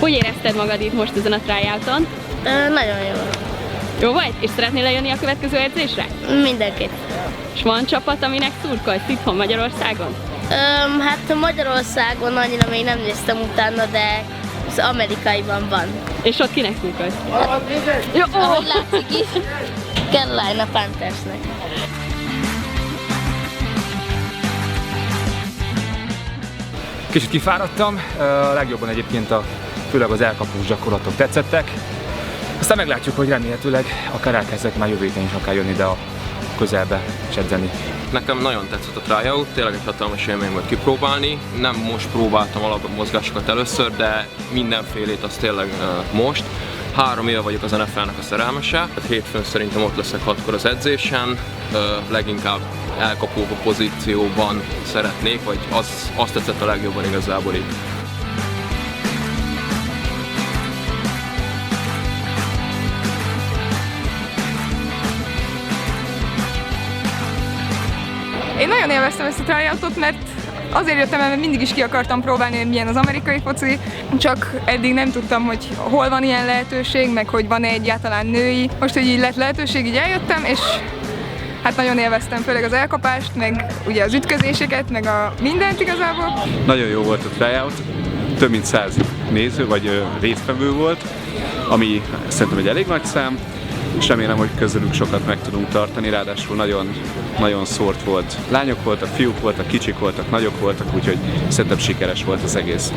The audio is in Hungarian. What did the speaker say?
Hogy érezted magad itt most ezen a tryouton? Nagyon jó. Jó vagy? És szeretnél lejönni a következő edzésre? Mindenképp. És van csapat, aminek szurkolsz itthon Magyarországon? Hát Magyarországon annyira még nem néztem utána, de az amerikaiban van. És ott kinek szurkolsz? Jó, Ahogy látszik is, Carolina Panthersnek. Kicsit kifáradtam, a legjobban egyébként főleg az elkapós gyakorlatok tetszettek. Aztán meglátjuk, hogy remélhetőleg akár elkezdek már jövő héten is akár jönni ide a közelbe és edzeni. Nekem nagyon tetszett a tryout, tényleg egy hatalmas élmény volt kipróbálni. Nem most próbáltam alapmozgásokat először, de mindenfélét az tényleg most. 3 éve vagyok az NFL-nek a szerelmese. Hétfőn szerintem ott leszek 6-kor az edzésen, leginkább elkapó pozícióban szeretnék, vagy azt tetszett a legjobban igazából itt. Én nagyon élveztem ezt a tryoutot, mert azért jöttem el, mert mindig is ki akartam próbálni, hogy milyen az amerikai foci, csak eddig nem tudtam, hogy hol van ilyen lehetőség, meg hogy van-e egyáltalán női. Most, hogy így lett lehetőség, így eljöttem, és hát nagyon élveztem, főleg az elkapást, meg ugye az ütközéseket, meg a mindent igazából. Nagyon jó volt a tryout, több mint 100 néző vagy résztvevő volt, ami szerintem egy elég nagy szám, és remélem, hogy közülük sokat meg tudunk tartani, ráadásul nagyon szórt volt. Lányok voltak, fiúk voltak, kicsik voltak, nagyok voltak, úgyhogy szerintem sikeres volt az egész.